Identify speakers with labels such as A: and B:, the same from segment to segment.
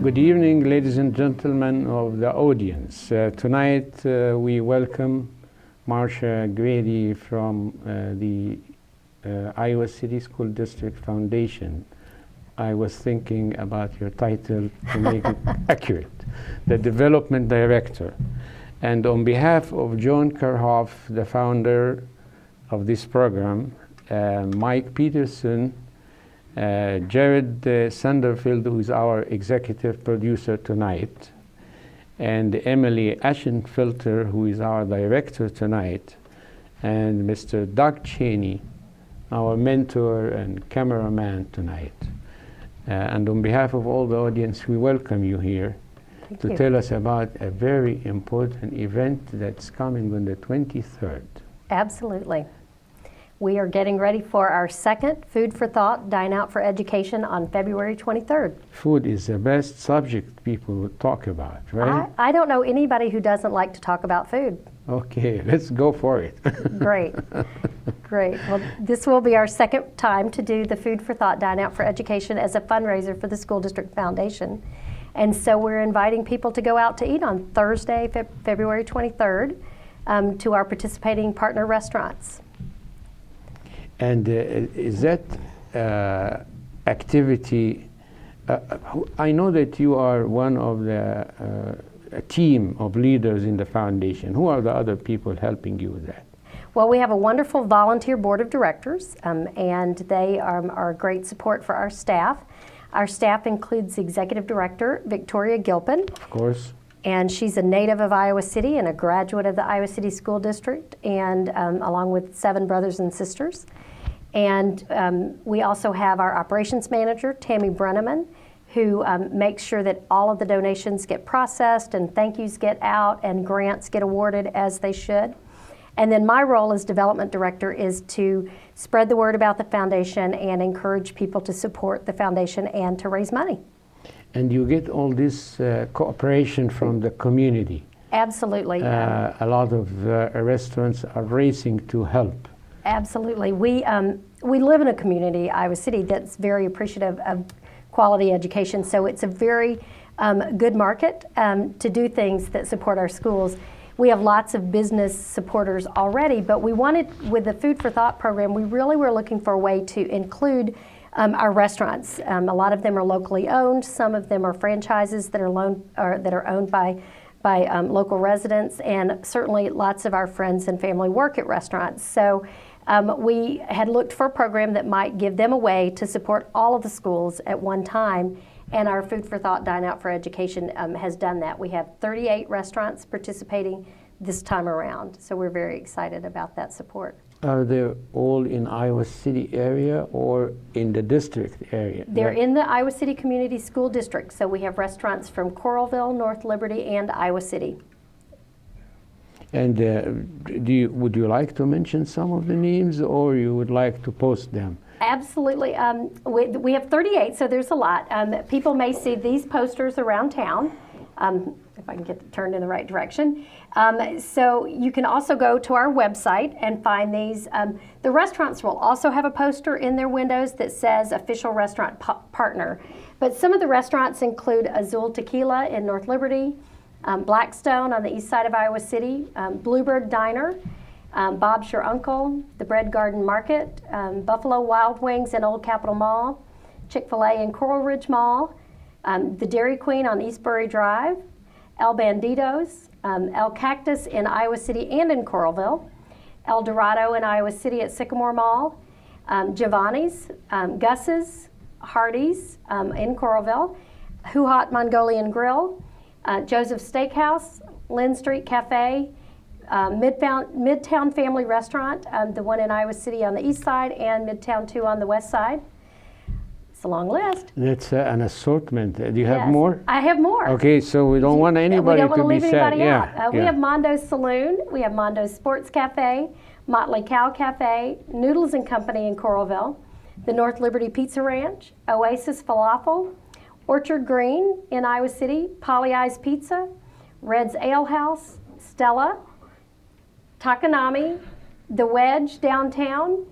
A: Good evening, ladies and gentlemen of the audience. Tonight we welcome Marsha Grady from the Iowa City School District Foundation. I was thinking about your title to make it accurate, the Development Director. And on behalf of John Kerhoff, the founder of this program, Mike Peterson, Jared Sanderfield, who is our executive producer tonight, and Emily Ashenfilter, who is our director tonight, and Mr. Doug Cheney, our mentor and cameraman tonight. And on behalf of all the audience, we welcome you here to tell us about a very important event that's coming on the 23rd.
B: Absolutely. We are getting ready for our second Food for Thought, Dine Out for Education on February 23rd.
A: Food is the best subject people would talk about, right?
B: I don't know anybody who doesn't like to talk about food.
A: Okay, let's go for it.
B: Great, great. Well, this will be our second time to do the Food for Thought, Dine Out for Education as a fundraiser for the School District Foundation. And so we're inviting people to go out to eat on Thursday, February 23rd, to our participating partner restaurants.
A: And is that activity, I know that you are one of the a team of leaders in the foundation. Who are the other people helping you with that?
B: Well, we have a wonderful volunteer board of directors, and they are a great support for our staff. Our staff includes Executive Director Victoria Gilpin.
A: Of course.
B: And she's a native of Iowa City and a graduate of the Iowa City School District, and along with 7 brothers and sisters. And we also have our operations manager, Tammy Brenneman, who makes sure that all of the donations get processed and thank yous get out and grants get awarded as they should. And then my role as development director is to spread the word about the foundation and encourage people to support the foundation and to raise money.
A: And you get all this cooperation from the community.
B: Absolutely.
A: A lot of restaurants are racing to help.
B: Absolutely. We live in a community, Iowa City, that's very appreciative of quality education. So it's a very good market to do things that support our schools. We have lots of business supporters already, but we wanted, with the Food for Thought program, we really were looking for a way to include our restaurants. A lot of them are locally owned. Some of them are franchises that are owned by local residents, and certainly lots of our friends and family work at restaurants. So we had looked for a program that might give them a way to support all of the schools at one time, and our Food for Thought Dine Out for Education has done that. We have 38 restaurants participating this time around, so we're very excited about that support.
A: Are they all in Iowa City area or in the district area?
B: They're in the Iowa City Community School District, so we have restaurants from Coralville, North Liberty, and Iowa City.
A: And would you like to mention some of the names, or you would like to post them?
B: Absolutely. We have 38, so there's a lot. People may see these posters around town, if I can get it turned in the right direction. So you can also go to our website and find these. The restaurants will also have a poster in their windows that says Official Restaurant Partner. But some of the restaurants include Azul Tequila in North Liberty, Blackstone on the east side of Iowa City, Bluebird Diner, Bob's Your Uncle, the Bread Garden Market, Buffalo Wild Wings in Old Capitol Mall, Chick-fil-A in Coral Ridge Mall, the Dairy Queen on Eastbury Drive, El Banditos, El Cactus in Iowa City and in Coralville, El Dorado in Iowa City at Sycamore Mall, Giovanni's, Gus's, Hardee's in Coralville, Who Hot Mongolian Grill, Joseph's Steakhouse, Lynn Street Cafe, Midtown Family Restaurant, the one in Iowa City on the east side, and Midtown 2 on the west side. It's a long list.
A: That's an assortment. Do you have more?
B: I have more.
A: Okay, so we don't want anybody to be sad.
B: We don't want to leave anybody out. We have Mondo's Saloon, we have Mondo's Sports Cafe, Motley Cow Cafe, Noodles and Company in Coralville, the North Liberty Pizza Ranch, Oasis Falafel, Orchard Green in Iowa City, Polly Eyes Pizza, Red's Ale House, Stella, Takanami, The Wedge downtown,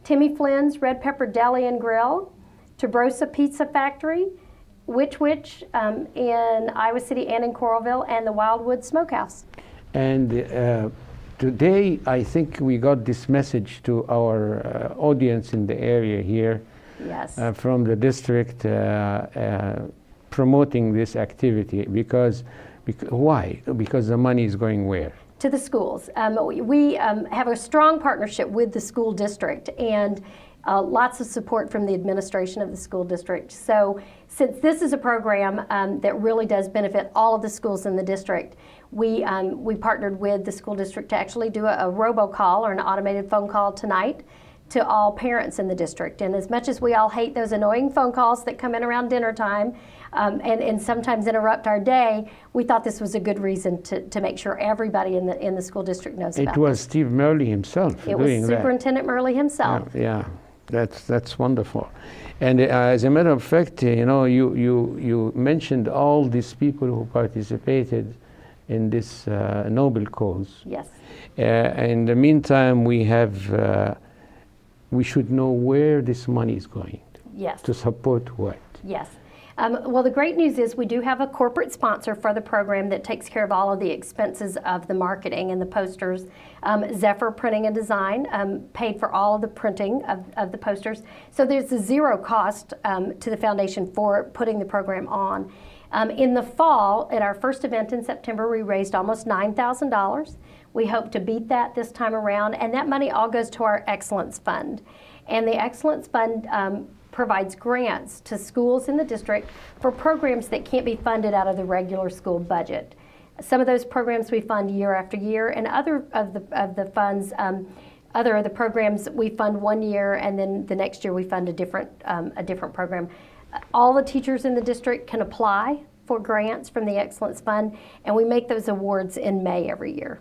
B: Timmy Flynn's Red Pepper Deli and Grill, Tobrosa Pizza Factory, Witch in Iowa City and in Coralville, and the Wildwood Smokehouse.
A: And today, I think we got this message to our audience in the area here.
B: Yes.
A: From the district promoting this activity why? Because the money is going where?
B: To the schools. We have a strong partnership with the school district and lots of support from the administration of the school district. So since this is a program that really does benefit all of the schools in the district, we partnered with the school district to actually do a robocall or an automated phone call tonight to all parents in the district. And as much as we all hate those annoying phone calls that come in around dinner time and sometimes interrupt our day, we thought this was a good reason to make sure everybody in the school district knows about it.
A: It was Steve Molly himself doing that.
B: It was Superintendent Molly himself.
A: Yeah, that's wonderful. And as a matter of fact, you mentioned all these people who participated in this noble cause.
B: Yes.
A: In the meantime, we should know where this money is going.
B: Yes.
A: To support what?
B: Yes. Well, the great news is we do have a corporate sponsor for the program that takes care of all of the expenses of the marketing and the posters. Zephyr Printing and Design paid for all of the printing of the posters. So there's a zero cost to the foundation for putting the program on. In the fall, at our first event in September, we raised almost $9,000. We hope to beat that this time around, and that money all goes to our Excellence Fund. And the Excellence Fund provides grants to schools in the district for programs that can't be funded out of the regular school budget. Some of those programs we fund year after year, and other of the funds, other of the programs we fund 1 year, and then the next year we fund a different program. All the teachers in the district can apply for grants from the Excellence Fund, and we make those awards in May every year.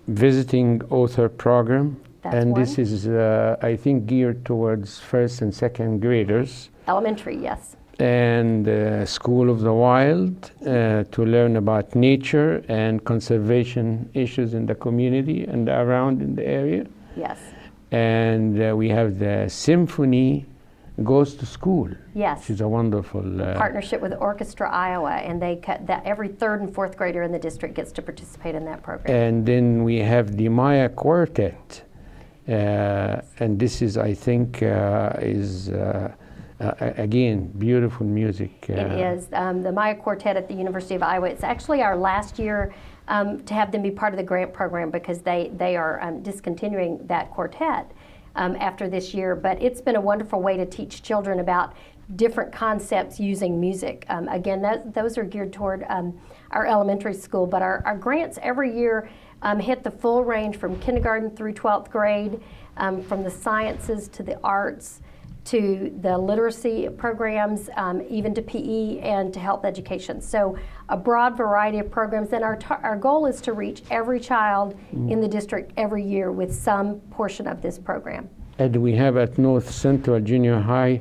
A: Visiting author program.
B: That's
A: and
B: one.
A: This is, I think, geared towards first and second graders.
B: Elementary, yes.
A: And School of the Wild to learn about nature and conservation issues in the community and around in the area.
B: Yes.
A: And we have the Symphony Goes to School.
B: Yes.
A: Which is a wonderful
B: partnership with Orchestra Iowa, and they cut that every third and fourth grader in the district gets to participate in that program.
A: And then we have the Maya Quartet. And this is, I think, again, beautiful music.
B: It is. The Maya Quartet at the University of Iowa, it's actually our last year to have them be part of the grant program because they are discontinuing that quartet after this year. But it's been a wonderful way to teach children about different concepts using music. Again, those are geared toward our elementary school, but our grants every year hit the full range from kindergarten through 12th grade, from the sciences to the arts to the literacy programs, even to PE and to health education. So a broad variety of programs, and our goal is to reach every child in the district every year with some portion of this program.
A: And we have at North Central Junior High,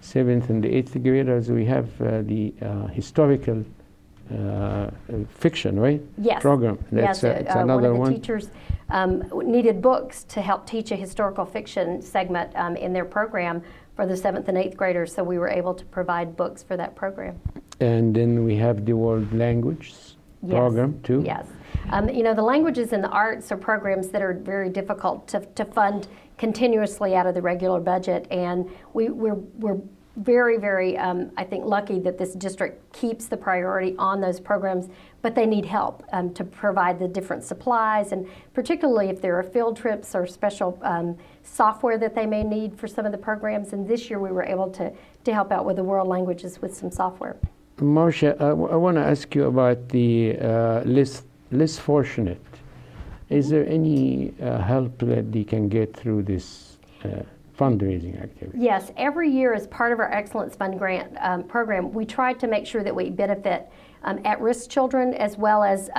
A: 7th and the 8th graders, we have the historical fiction, right?
B: Yes.
A: Program. That's
B: yes,
A: it's another
B: one of the
A: one.
B: teachers needed books to help teach a historical fiction segment in their program for the 7th and 8th graders, so we were able to provide books for that program.
A: And then we have the world language program too.
B: Yes. The languages and the arts are programs that are very difficult to fund continuously out of the regular budget, and we're very, very, I think, lucky that this district keeps the priority on those programs, but they need help to provide the different supplies, and particularly if there are field trips or special software that they may need for some of the programs. And this year we were able to help out with the world languages with some software.
A: Marsha, I want to ask you about the less fortunate. Is there any help that they can get through this fundraising activity?
B: Yes, every year as part of our Excellence Fund grant program, we try to make sure that we benefit at-risk children as well as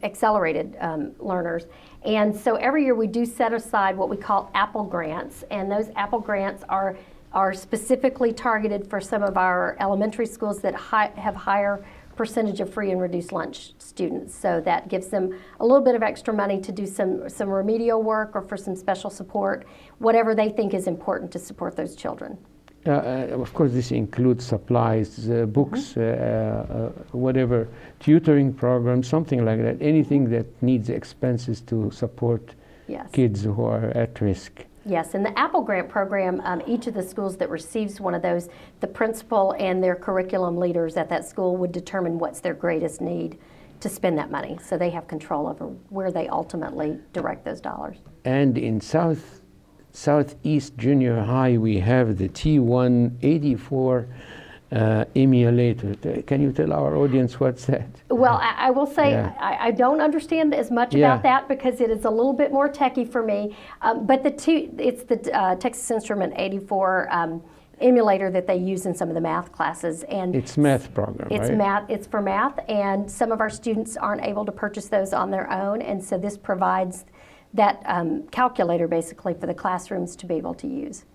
B: accelerated learners. And so every year we do set aside what we call Apple grants, and those Apple grants are specifically targeted for some of our elementary schools that have higher percentage of free and reduced lunch students. So that gives them a little bit of extra money to do some remedial work or for some special support, whatever they think is important to support those children.
A: Of course, this includes supplies, books, whatever, tutoring programs, something like that. Anything that needs expenses to support
B: Yes.
A: kids who are at risk.
B: Yes, in the Apple Grant program, each of the schools that receives one of those, the principal and their curriculum leaders at that school would determine what's their greatest need to spend that money. So they have control over where they ultimately direct those dollars.
A: And in Southeast Junior High, we have the T184 Emulator. Can you tell our audience what's that?
B: Well, I will say
A: Yeah.
B: I don't understand as much
A: Yeah.
B: about that because it is a little bit more techie for me. But it's the Texas Instrument 84 emulator that they use in some of the math classes. And
A: It's math program,
B: it's
A: right?
B: math. It's for math, and some of our students aren't able to purchase those on their own, and so this provides that calculator basically for the classrooms to be able to use.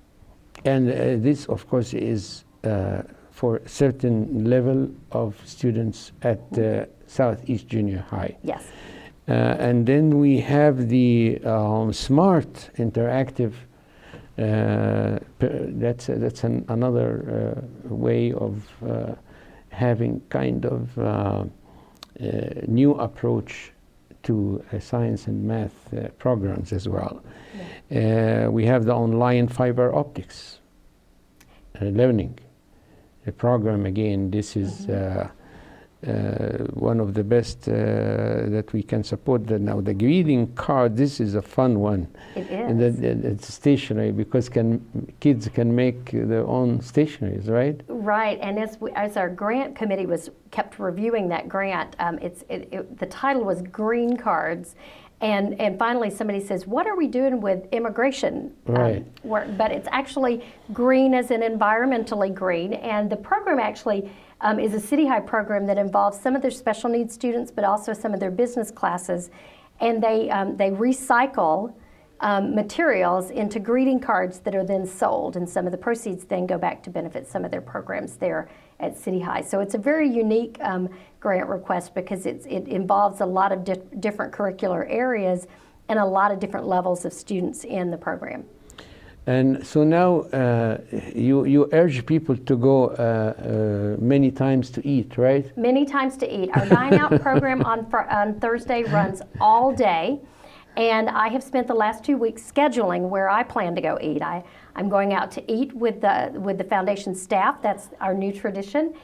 A: And this, of course, is for a certain level of students at Southeast Junior High.
B: Yes.
A: And then we have the smart interactive. That's another way of having kind of new approach to science and math programs as well. Yeah. We have the online fiber optics learning program. Again, this is one of the best that we can support. Now the greeting card, this is a fun one.
B: It is.
A: And it's stationary because kids can make their own stationaries, right?
B: Right, and as our grant committee kept reviewing that grant, the title was Green Cards, and finally somebody says, what are we doing with immigration
A: Right.
B: work? But it's actually green as in environmentally green, and the program actually is a City High program that involves some of their special needs students, but also some of their business classes, and they recycle materials into greeting cards that are then sold, and some of the proceeds then go back to benefit some of their programs there at City High. So it's a very unique grant request because it involves a lot of different curricular areas and a lot of different levels of students in the program.
A: And so now you urge people to go many times to eat, right?
B: Many times to eat. Our Dine Out program on Thursday runs all day. And I have spent the last 2 weeks scheduling where I plan to go eat. I'm going out to eat with the foundation staff. That's our new tradition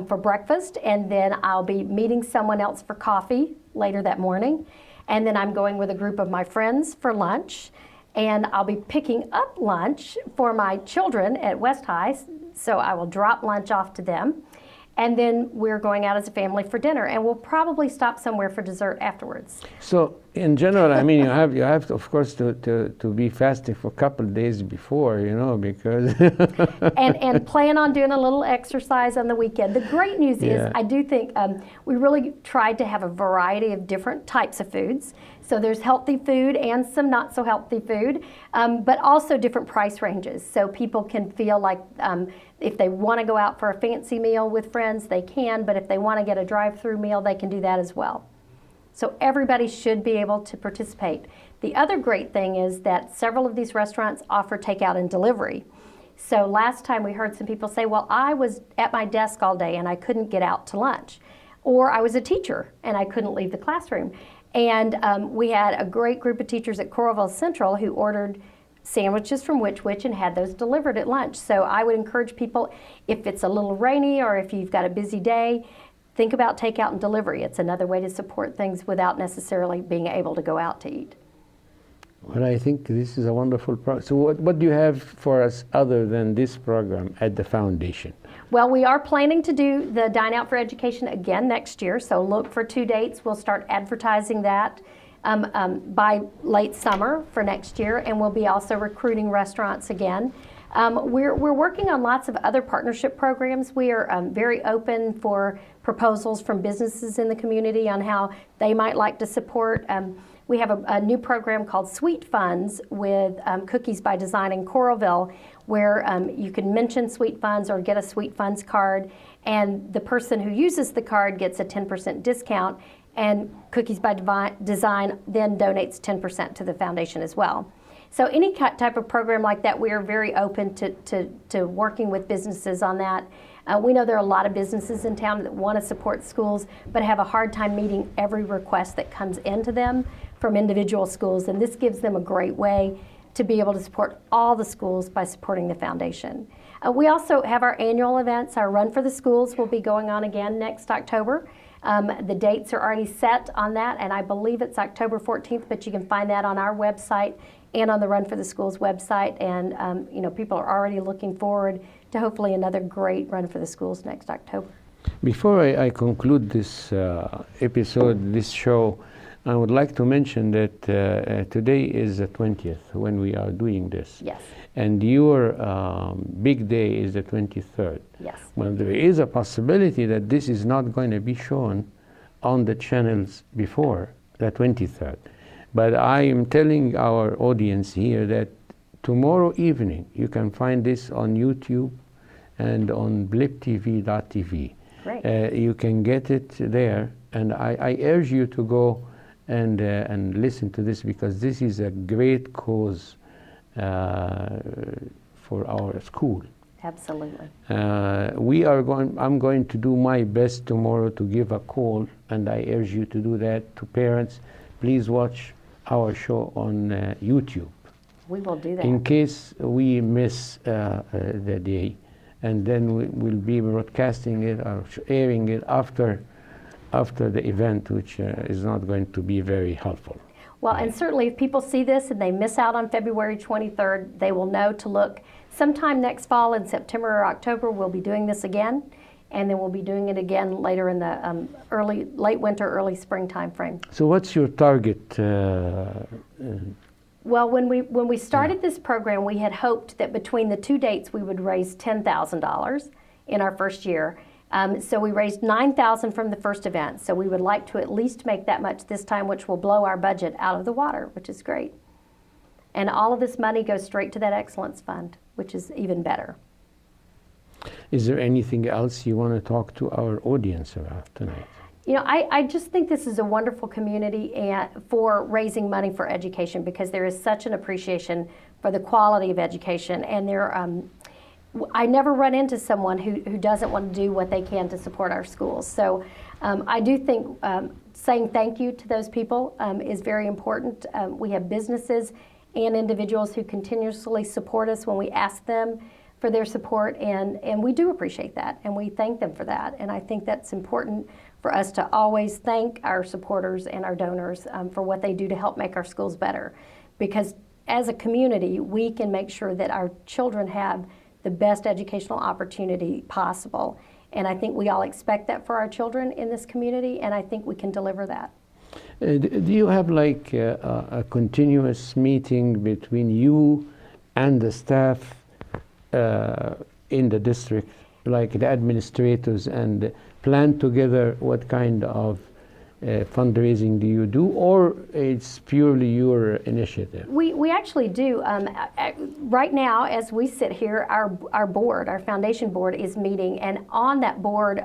B: for breakfast. And then I'll be meeting someone else for coffee later that morning. And then I'm going with a group of my friends for lunch. And I'll be picking up lunch for my children at West High. So I will drop lunch off to them. And then we're going out as a family for dinner, and we'll probably stop somewhere for dessert afterwards.
A: So in general, I mean, you have to, of course, to be fasting for a couple of days before, because
B: and plan on doing a little exercise on the weekend. The great news is, I do think we really tried to have a variety of different types of foods. So there's healthy food and some not so healthy food, but also different price ranges. So people can feel like if they want to go out for a fancy meal with friends, they can, but if they want to get a drive-through meal, they can do that as well. So everybody should be able to participate. The other great thing is that several of these restaurants offer takeout and delivery. So last time we heard some people say, well, I was at my desk all day and I couldn't get out to lunch. Or I was a teacher and I couldn't leave the classroom. And we had a great group of teachers at Coralville Central who ordered sandwiches from Which and had those delivered at lunch. So I would encourage people, if it's a little rainy or if you've got a busy day, think about takeout and delivery. It's another way to support things without necessarily being able to go out to eat.
A: Well, I think this is a wonderful program. So what do you have for us other than this program at the foundation?
B: Well, we are planning to do the Dine Out for Education again next year, so look for 2 dates. We'll start advertising that by late summer for next year, and we'll be also recruiting restaurants again. We're working on lots of other partnership programs. We are very open for proposals from businesses in the community on how they might like to support. We have a new program called Sweet Funds with Cookies by Design in Coralville, where you can mention Sweet Funds or get a Sweet Funds card, and the person who uses the card gets a 10% discount, and Cookies by Design then donates 10% to the foundation as well. So any type of program like that, we are very open to working with businesses on that. We know there are a lot of businesses in town that want to support schools, but have a hard time meeting every request that comes into them from individual schools, and this gives them a great way to be able to support all the schools by supporting the foundation. We also have our annual events. Our Run for the Schools will be going on again next October. The dates are already set on that, and I believe it's October 14th, but you can find that on our website and on the Run for the Schools website. And people are already looking forward to hopefully another great Run for the Schools next October.
A: Before I conclude this episode, this show, I would like to mention that today is the 20th when we are doing this.
B: Yes.
A: And your big day is the 23rd.
B: Yes.
A: Well, there is a possibility that this is not going to be shown on the channels before the 23rd. But I am telling our audience here that tomorrow evening you can find this on YouTube and on bliptv.tv.
B: Great.
A: You can get it there, and I urge you to go and listen to this, because this is a great cause for our school.
B: Absolutely.
A: I'm going to do my best tomorrow to give a call, and I urge you to do that to parents. Please watch our show on YouTube.
B: We will do that.
A: In case we miss the day, and then we'll be broadcasting it or airing it after the event, which is not going to be very helpful.
B: Well, and certainly if people see this and they miss out on February 23rd, they will know to look sometime next fall in September or October. We'll be doing this again, and then we'll be doing it again later in the late winter, early spring time frame.
A: So what's your target?
B: Well, when we started this program, we had hoped that between the two dates we would raise $10,000 in our first year. So we raised $9,000 from the first event. So we would like to at least make that much this time, which will blow our budget out of the water, which is great. And all of this money goes straight to that Excellence Fund, which is even better.
A: Is there anything else you want to talk to our audience about tonight?
B: I just think this is a wonderful community for raising money for education, because there is such an appreciation for the quality of education, and I never run into someone who doesn't want to do what they can to support our schools. So I do think saying thank you to those people is very important. We have businesses and individuals who continuously support us when we ask them for their support, and we do appreciate that, and we thank them for that. And I think that's important for us to always thank our supporters and our donors for what they do to help make our schools better. Because as a community, we can make sure that our children have the best educational opportunity possible. And I think we all expect that for our children in this community, and I think we can deliver that.
A: Do you have like a continuous meeting between you and the staff in the district, like the administrators, and plan together what kind of fundraising do you do, or it's purely your initiative?
B: We actually do. Right now, as we sit here, our board, our foundation board, is meeting, and on that board,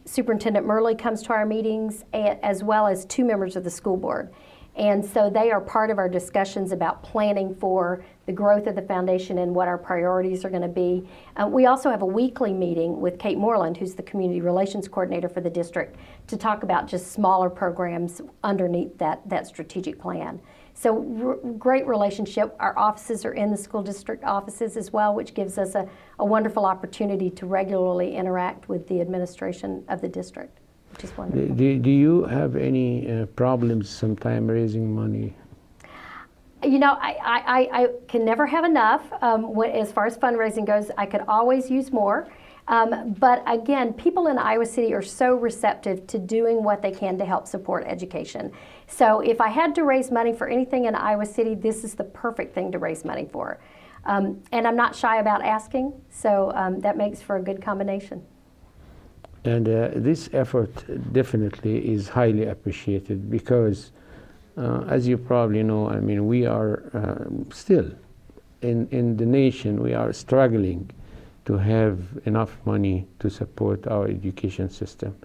B: Superintendent Molly comes to our meetings, as well as 2 members of the school board. And so they are part of our discussions about planning for the growth of the foundation and what our priorities are going to be. We also have a weekly meeting with Kate Moreland, who's the community relations coordinator for the district, to talk about just smaller programs underneath that strategic plan. So great relationship. Our offices are in the school district offices as well, which gives us a wonderful opportunity to regularly interact with the administration of the district, which is wonderful.
A: Do you have any problems sometime raising money?
B: I can never have enough. As far as fundraising goes, I could always use more. But again, people in Iowa City are so receptive to doing what they can to help support education. So if I had to raise money for anything in Iowa City, this is the perfect thing to raise money for. And I'm not shy about asking, so that makes for a good combination.
A: And this effort definitely is highly appreciated, because as you probably know, I mean, we are still in the nation, we are struggling to have enough money to support our education system.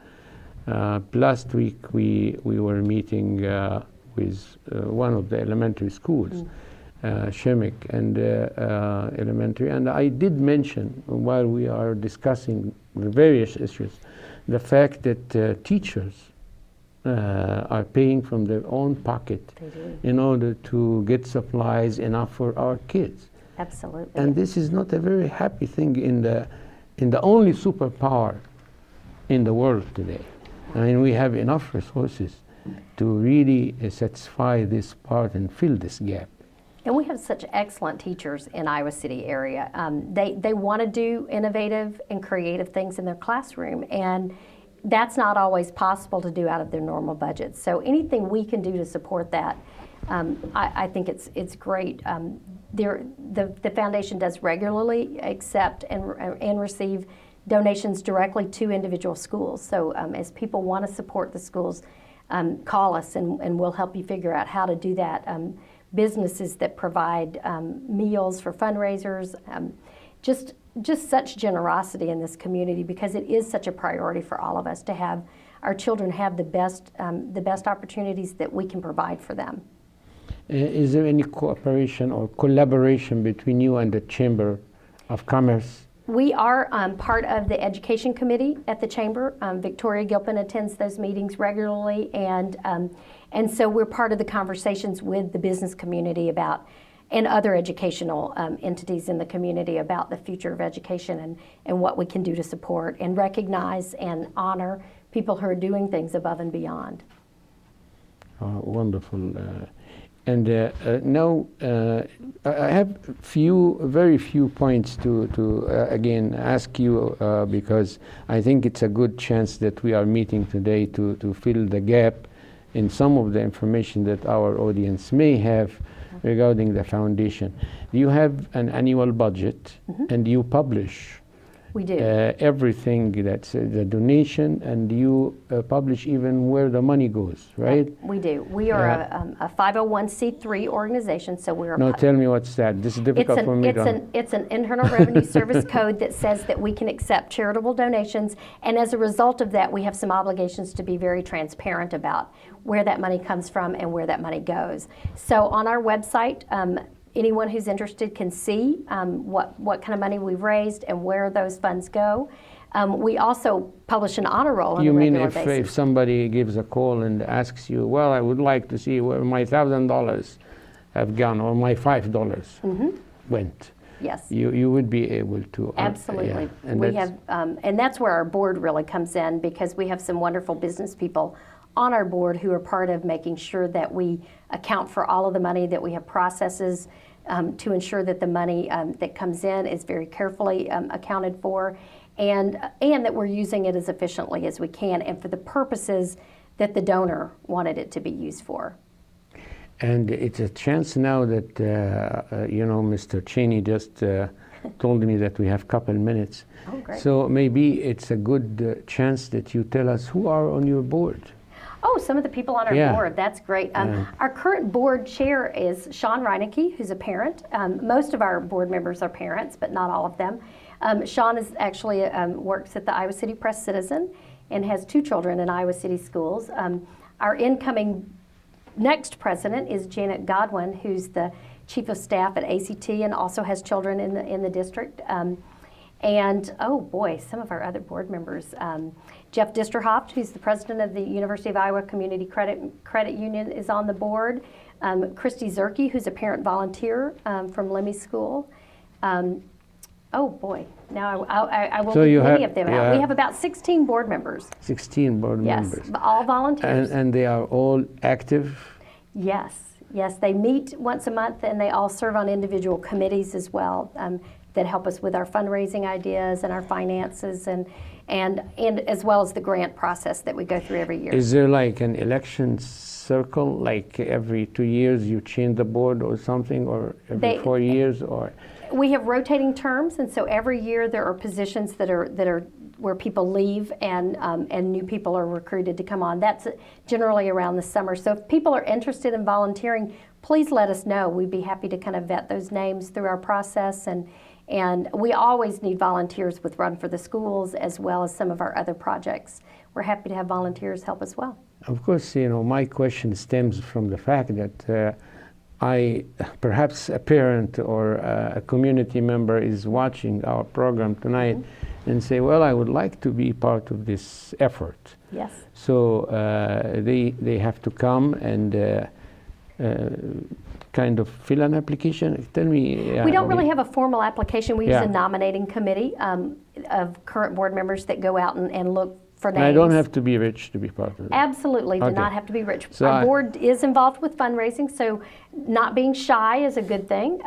A: Last week we were meeting with one of the elementary schools, Shemik and elementary. And I did mention while we are discussing the various issues, the fact that teachers are paying from their own pocket in order to get supplies enough for our kids.
B: Absolutely.
A: And this is not a very happy thing in the only superpower in the world today. I mean, we have enough resources to really satisfy this part and fill this gap.
B: And we have such excellent teachers in Iowa City area. They want to do innovative and creative things in their classroom, and that's not always possible to do out of their normal budgets. So anything we can do to support that, I think it's great. The foundation does regularly accept and receive donations directly to individual schools. So as people want to support the schools, call us and we'll help you figure out how to do that. Businesses that provide meals for fundraisers, just such generosity in this community, because it is such a priority for all of us to have our children have the best opportunities that we can provide for them.
A: Is there any cooperation or collaboration between you and the Chamber of Commerce?
B: We are part of the Education Committee at the Chamber. Victoria Gilpin attends those meetings regularly, and so we're part of the conversations with the business community about, and other educational entities in the community about the future of education and what we can do to support and recognize and honor people who are doing things above and beyond.
A: Wonderful. And now I have very few points to again ask you because I think it's a good chance that we are meeting today to fill the gap in some of the information that our audience may have regarding the foundation. You have an annual budget, and you publish
B: We do.
A: Everything that's the donation, and you publish even where the money goes, right?
B: We do. We are a 501c3 organization, so we're
A: No, tell me what's that. This is difficult for me to...
B: It's an Internal Revenue Service code that says that we can accept charitable donations, and as a result of that, we have some obligations to be very transparent about where that money comes from and where that money goes. So on our website, anyone who's interested can see what kind of money we've raised and where those funds go. We also publish an honor roll on a regular basis.
A: You mean if somebody gives a call and asks you, well, I would like to see where my $1,000 have gone or my $5 went.
B: Yes.
A: You would be able to.
B: Absolutely.
A: Yeah. And
B: we have, and that's where our board really comes in, because we have some wonderful business people on our board who are part of making sure that we account for all of the money, that we have processes to ensure that the money that comes in is very carefully accounted for, and that we're using it as efficiently as we can and for the purposes that the donor wanted it to be used for.
A: And it's a chance now that, Mr. Cheney just told me that we have a couple minutes.
B: Oh, great.
A: So maybe it's a good chance that you tell us who are on your board.
B: Oh, some of the people on our board. That's great. Our current board chair is Sean Reinecke, who's a parent. Most of our board members are parents, but not all of them. Sean is actually works at the Iowa City Press Citizen and has 2 children in Iowa City schools. Our incoming next president is Janet Godwin, who's the chief of staff at ACT and also has children in the district. And oh boy, some of our other board members. Jeff Disterhoff, who's the president of the University of Iowa Community Credit Union, is on the board. Christy Zerke, who's a parent volunteer from Lemmy School. Oh boy, now I will leave many of them out. We have about 16 board members.
A: 16 board members.
B: Yes, all volunteers.
A: And they are all active?
B: Yes, they meet once a month, and they all serve on individual committees as well that help us with our fundraising ideas and our finances and as well as the grant process that we go through every year.
A: Is there like an election circle, like every 2 years you change the board or something, or every 4 years, or? We
B: have rotating terms, and so every year there are positions that are where people leave and new people are recruited to come on. That's generally around the summer. So if people are interested in volunteering, please let us know. We'd be happy to kind of vet those names through our process, and we always need volunteers with Run for the Schools as well as some of our other projects. We're happy to have volunteers help as well.
A: Of course, my question stems from the fact that perhaps a parent or a community member is watching our program tonight and say, well, I would like to be part of this effort.
B: Yes.
A: So they have to come and kind of fill an application. Tell me.
B: We don't really have a formal application. We use
A: Yeah.
B: a nominating committee of current board members that go out and look for names.
A: I don't have to be rich to be part of it.
B: Absolutely, do
A: Okay.
B: not have to be rich.
A: So
B: Our board is involved with fundraising, so not being shy is a good thing.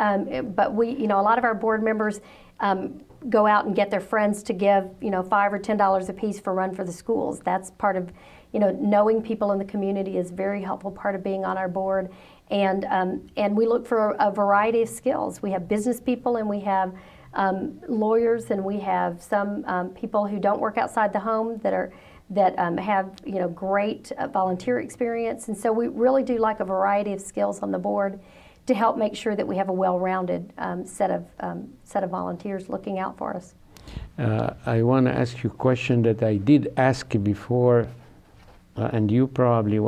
B: But we, a lot of our board members go out and get their friends to give, $5 or $10 a piece for Run for the Schools. That's part of, knowing people in the community is a very helpful part of being on our board. And we look for a variety of skills. We have business people, and we have lawyers, and we have some people who don't work outside the home that have great volunteer experience. And so we really do like a variety of skills on the board to help make sure that we have a well-rounded set of volunteers looking out for us.
A: I want to ask you a question that I did ask before, and you probably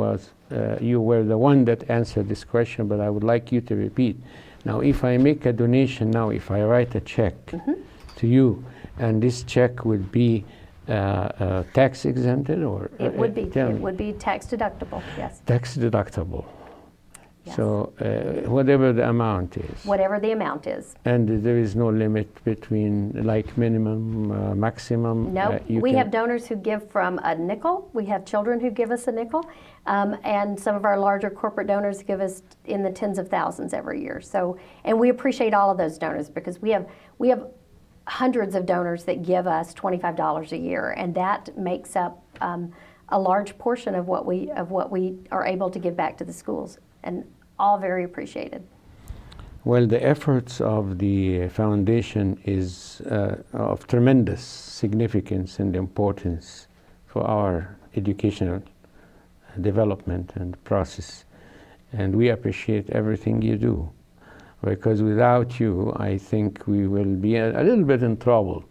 A: you were the one that answered this question, but I would like you to repeat. Now, if I make a donation now, if I write a check to you, and this check would be tax exempted, or
B: It would be tax deductible, yes.
A: Tax deductible.
B: Yes.
A: So whatever the amount is.
B: Whatever the amount is.
A: And there is no limit between like minimum, maximum?
B: No, we have donors who give from a nickel. We have children who give us a nickel. And some of our larger corporate donors give us in the tens of thousands every year. So, and we appreciate all of those donors, because we have hundreds of donors that give us $25 a year, and that makes up a large portion of what we are able to give back to the schools, and all very appreciated.
A: Well, the efforts of the foundation is of tremendous significance and importance for our educational development and process, and we appreciate everything you do, because without you, I think we will be a little bit in trouble.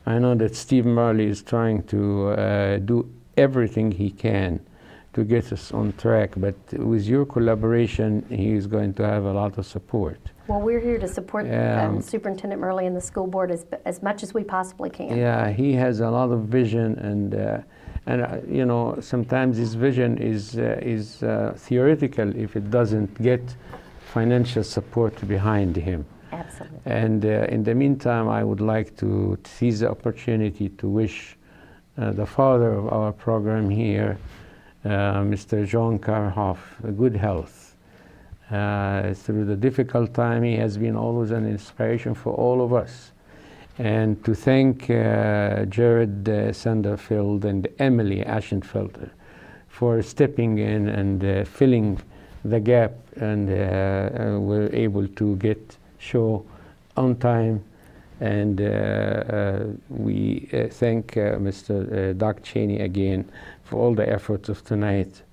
A: I know that Steve Molly is trying to do everything he can to get us on track, but with your collaboration, he is going to have a lot of support.
B: Well, we're here to support Superintendent Molly and the school board as much as we possibly can.
A: Yeah, he has a lot of vision, and sometimes his vision is theoretical if it doesn't get financial support behind him.
B: Absolutely.
A: And in the meantime, I would like to seize the opportunity to wish the father of our program here, Mr. John Karhoff, good health. Through the difficult time, he has been always an inspiration for all of us. And to thank Jared Sanderfield and Emily Ashenfelter for stepping in and filling the gap, and we're able to get show on time. And we thank Mr. Doc Cheney again for all the efforts of tonight.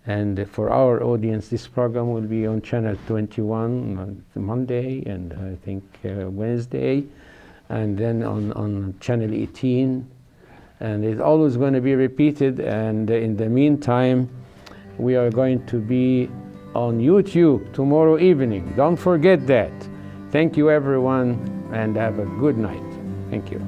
A: And for our audience, this program will be on Channel 21 on Monday, and I think Wednesday, and then on Channel 18. And it's always going to be repeated. And in the meantime, we are going to be on YouTube tomorrow evening. Don't forget that. Thank you, everyone, and have a good night. Thank you.